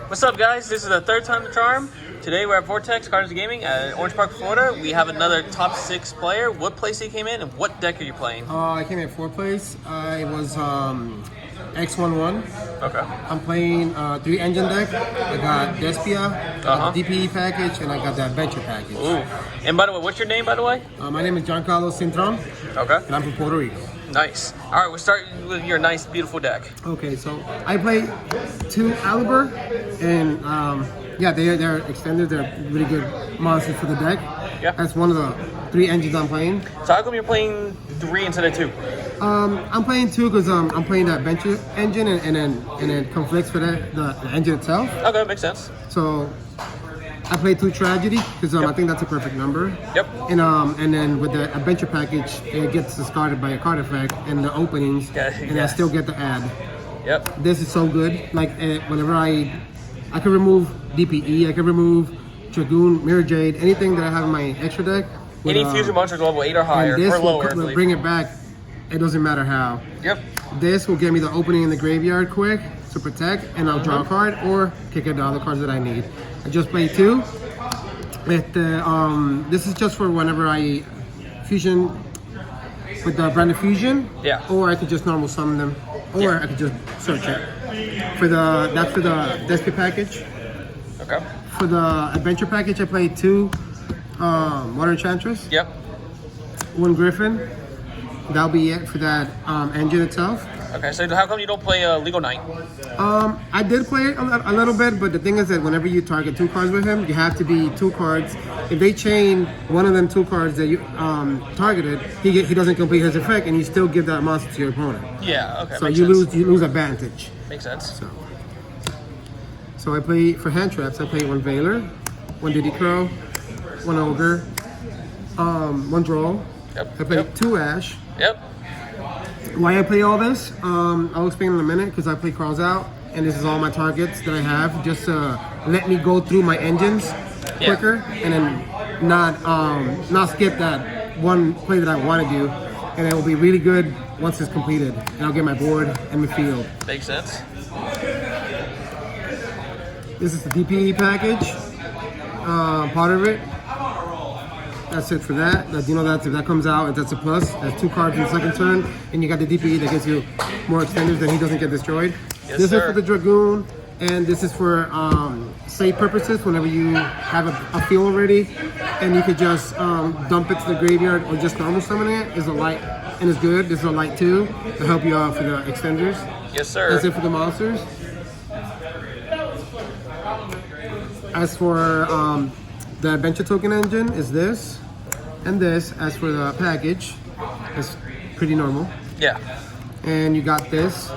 What's up, guys? This is the third time the charm. Today we're at Vortex Cards Gaming at Orange Park, Florida. We have another top 6 player. What place he came in and what deck are you playing? I came in 4th place. I was X11. Okay. I'm playing 3 engine deck. I got Despia, the DPE package, and I got the adventure package. Ooh. And by the way, what's your name, by the way? My name is Jancarlos, cintron, Okay. and I'm from Puerto Rico. Nice. All right, we'll start with your nice, beautiful deck. Okay, so I play 2 Aliber, and yeah, they're extended. They're really good monsters for the deck. Yeah. That's one of the 3 engines I'm playing. So how come you're playing 3 instead of 2? I'm playing 2 because I'm playing the adventure engine, and then conflicts for the engine itself. Okay, makes sense. So I play 2 tragedy because I think that's a perfect number. Yep. And then with the adventure package, it gets discarded by a card effect and the openings, and I still get the add. Yep. This is so good. Like whenever I can remove DPE, I can remove Dragoon, Mirror Jade, anything that I have in my extra deck. Any fusion monsters level 8 or higher, and this or lower, I will believe. bring it back. It doesn't matter how. Yep. This will give me the opening in the graveyard quick to protect, and I'll draw a card or kick out all the cards that I need. I just play 2. This is just for whenever I fusion with the branded fusion. Yeah. Or I could just normal summon them, or I could just search it. That's for the despia package. Okay. For the adventure package, I played 2 Water Enchantress. Yep. 1 Griffin. That'll be it for that engine itself. Okay, so how come you don't play Legal Knight? I did play it a little bit, but the thing is that whenever you target 2 cards with him, you have to be 2 cards. If they chain one of them 2 cards that you targeted, he doesn't complete his effect, and you still give that monster to your opponent. Yeah. Okay. So you lose advantage. Makes sense. So I play for hand traps. I play 1 Veiler, 1 Diddy Crow, 1 Ogre, 1 Droll. Yep. I play 2 Ash. Yep. Why I play all this, I'll explain in a minute because I play Crawls Out, and this is all my targets that I have, just to let me go through my engines quicker, and then not skip that one play that I want to do, and it will be really good once it's completed, and I'll get my board and my field. Makes sense. This is the DPE package, part of it. That's it for that. If that comes out, that's a plus. That's 2 cards in the second turn, and you got the DPE that gives you more extenders, then he doesn't get destroyed. Yes, this sir. is for the Dragoon, and this is for save purposes. Whenever you have a field already, and you could just dump it to the graveyard or just normal summon it. Is a light, and it's good. This is a light too to help you out for the extenders. Yes, sir. That's it for the monsters. As for the adventure token engine is this, and this. As for the package, it's pretty normal. Yeah. And you got this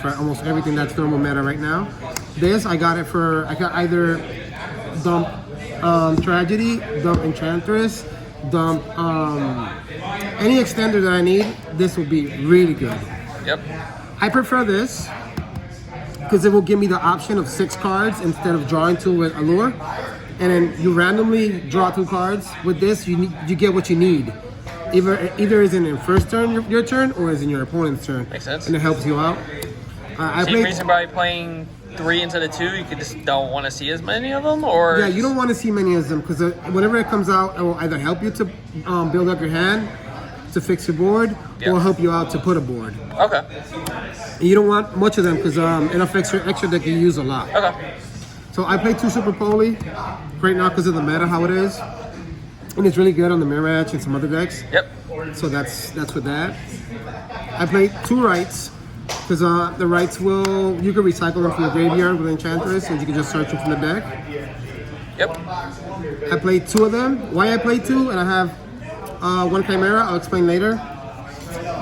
for almost everything that's normal meta right now. This, I got either dump Tragedy, dump Enchantress, dump any extender that I need. This will be really good. Yep. I prefer this because it will give me the option of 6 cards instead of drawing 2 with Allure. And then you randomly draw 2 cards. With this, you get what you need. Either is in first turn, your turn, or is in your opponent's turn. Makes sense. And it helps you out. Same reason by playing 3 instead of 2, you could just don't want to see as many of them, or? Yeah, you don't want to see many of them because whenever it comes out, it will either help you to build up your hand, to fix your board, or help you out to put a board. Okay. And you don't want much of them because it affects your extra deck you use a lot. Okay. So I play 2 Super Poly right now because of the meta, how it is. And it's really good on the Mirror Match and some other decks. Yep. So that's with that. I play 2 Rights because the Rights you can recycle them from the graveyard with Enchantress, and you can just search them from the deck. Yep. I played 2 of them. Why I played 2, and I have 1 Chimera, I'll explain later.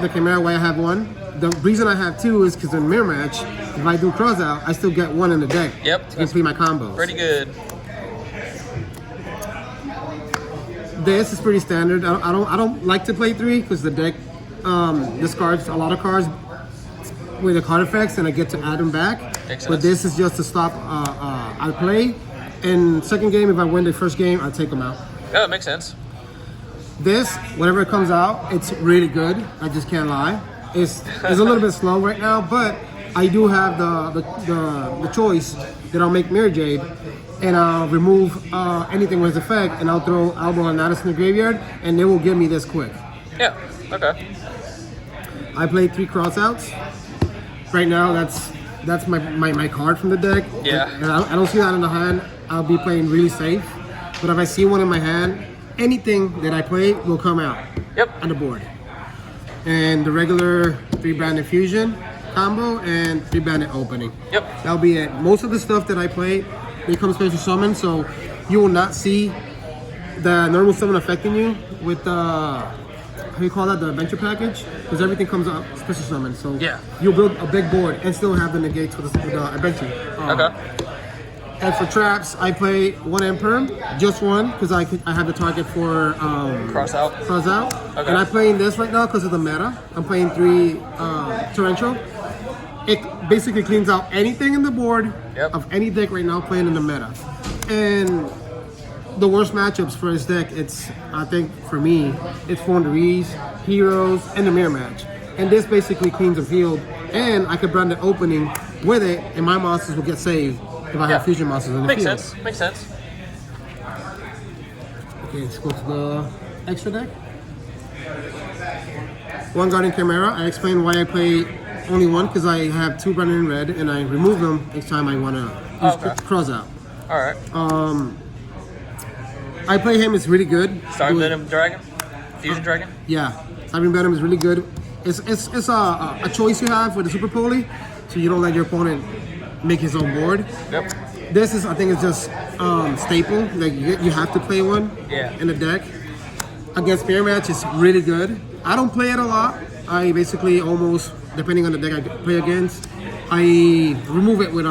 The Chimera, why I have 1. The reason I have 2 is because in Mirror Match, if I do Cross Out, I still get 1 in the deck to complete my combos. Pretty good. This is pretty standard. I don't like to play 3 because the deck discards a lot of cards with the card effects, and I get to add them back. But this is just to stop I play. And second game, if I win the first game, I take them out. Yeah, that makes sense. This, whenever it comes out, it's really good. I just can't lie. It's a little bit slow right now, but I do have the choice then I'll make Mirror Jade, and I'll remove anything with his effect, and I'll throw Elbow and Natus in the graveyard, and they will give me this quick. Yeah. Okay. I played 3 crossouts. Right now, that's my card from the deck. Yeah. And I don't see that in the hand. I'll be playing really safe. But if I see one in my hand, anything that I play will come out. Yep. On the board. And the regular 3-banded fusion combo and 3-banded opening. Yep. That'll be it. Most of the stuff that I play, they come special summon, so you will not see the normal summon affecting you with the, how do you call that, the adventure package? Because everything comes up special summon, so yeah, you'll build a big board and still have the negates with the adventure. Okay. And for traps, I play 1 Emperor, just one, because I have the target for cross out. Okay. And I'm playing this right now because of the meta. I'm playing 3 Torrential. It basically cleans out anything in the board of any deck right now playing in the meta. And the worst matchups for his deck, I think for me, it's Fonderies, Heroes, and the Mirror Match. And this basically cleans the field, and I could brand the opening with it, and my monsters will get saved if I have fusion monsters in the field. Makes sense. Okay, let's go to the extra deck. 1 Guardian Chimera. I explained why I play only 1, because I have 2 branded in red, and I remove them each time I want to use cross out. All right. I play him, it's really good. Starving Venom Dragon? Fusion Dragon? Yeah, Starving Venom is really good. It's a choice you have with the Super Poly, so you don't let your opponent make his own board. Yep. This is, I think it's just staple, like you have to play one in the deck. Against Mirror Match, it's really good. I don't play it a lot. I basically almost, depending on the deck I play against, I remove it with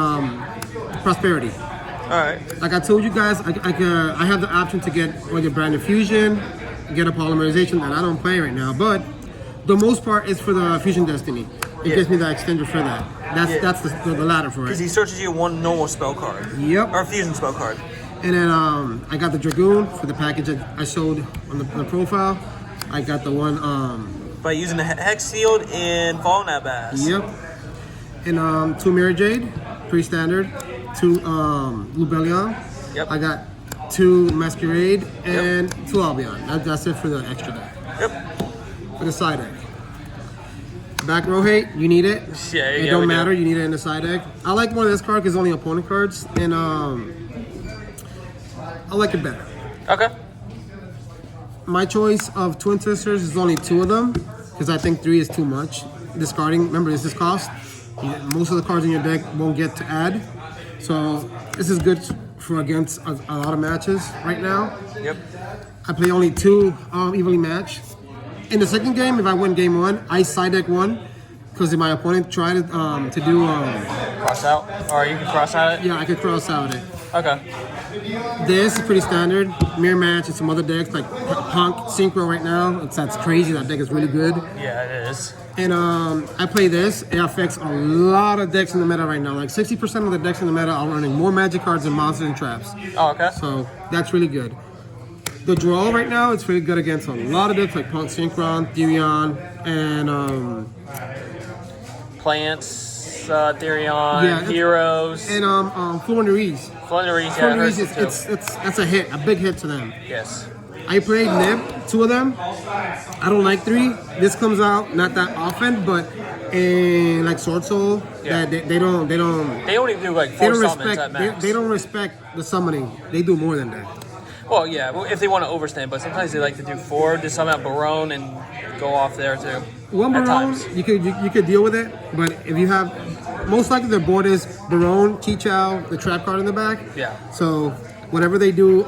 Prosperity. Alright. Like I told you guys, I have the option to get your branded fusion, get a polymerization that I don't play right now, but the most part is for the Fusion Destiny. It gives me the extender for that. That's the ladder for it. Because he searches you 1 normal spell card. Yep. Or a fusion spell card. And then I got the Dragoon for the package that I showed on the profile. I got the one by using the Hex Field in Fallen Abass. Yep. And 2 Mirror Jade, pretty standard. 2 Lubellion. Yep. I got 2 Masquerade and 2 Albion. That's it for the extra deck. Yep. For the side deck. Back row hate, you need it. It don't matter, you need it in the side deck. I like more of this card because it's only opponent cards, and I like it better. Okay. My choice of Twin Sisters is only 2 of them because I think 3 is too much. Discarding, remember this is cost. Most of the cards in your deck won't get to add. So this is good for against a lot of matches right now. Yep. I play only 2 evenly matched. In the second game, if I win game 1, I side deck 1 because if my opponent tried to do cross out, or you can cross out it. Yeah, I could cross out it. Okay. This is pretty standard. Mirror Match and some other decks like Punk Synchro right now. That's crazy. That deck is really good. Yeah, it is. And I play this. It affects a lot of decks in the meta right now. Like 60% of the decks in the meta are running more magic cards than monsters and traps. Oh, okay. So that's really good. The draw right now, it's really good against a lot of decks like Punk Synchron, Therion, and Plants, Therion, Heroes, and Floowandereeze. Floowandereeze, that's a hit, a big hit to them. Yes. I played Nib, 2 of them. I don't like 3. This comes out not that often, but in like Sword Soul, that they don't. They only do like 4 summons at max. They don't respect the summoning. They do more than that. Well, yeah, if they want to overstand, but sometimes they like to do 4, just summon out Barone and go off there too. 1 Barone, you could deal with it, but if you have, most likely their board is Barone, Chi-Chow, the trap card in the back. Yeah. So whatever they do,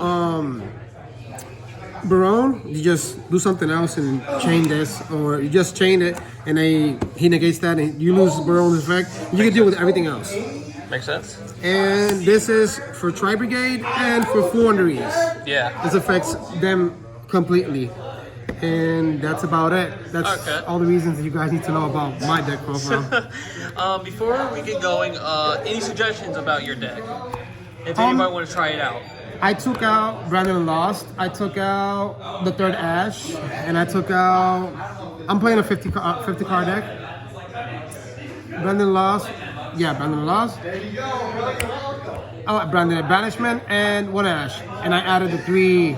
Barone, you just do something else and chain this, or you just chain it and he negates that and you lose Barone's effect. You can deal with everything else. Makes sense. And this is for Tri-Brigade and for Floowandereeze. Yeah. This affects them completely. And that's about it. That's all the reasons that you guys need to know about my deck profile. Before we get going, any suggestions about your deck? If anybody want to try it out. I took out Brandon Lost. I took out the 3rd Ash. And I took out... I'm playing a 50 card deck. Brandon Lost, Yeah, Brandon lost. Brandon Banishment and one Ash. And I added the 3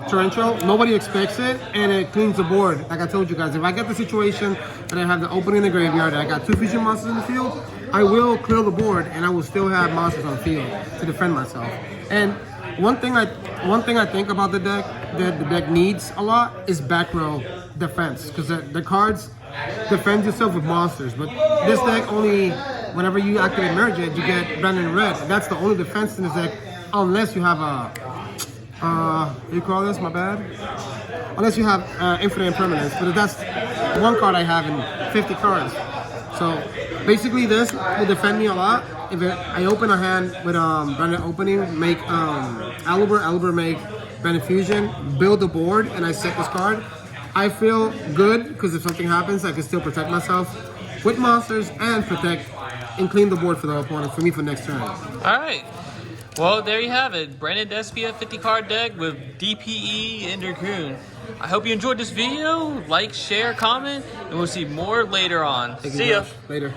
Torrential. Nobody expects it, and it cleans the board. Like I told you guys, if I get the situation that I have the opening in the graveyard, and I got 2 fusion monsters in the field, I will clear the board, and I will still have monsters on field to defend myself. And one thing I think about the deck that the deck needs a lot is back row defense, because the cards defend yourself with monsters. But this deck only, whenever you activate Merge It, you get Brandon Red. That's the only defense in this deck, unless you have a what do you call this? My bad. Unless you have Infinite Impermanence, but that's one card I have in 50 cards. So basically, this will defend me a lot. If I open a hand with Brandon opening, make Albert make Brandon Fusion, build the board, and I set this card, I feel good because if something happens, I can still protect myself with monsters and protect and clean the board for the opponent for me for next turn. All right. Well, there you have it. Brandon Despia 50 card deck with DPE and Dracoon. I hope you enjoyed this video. Like, share, comment, and we'll see more later on. Thank you See ya. guys. Later.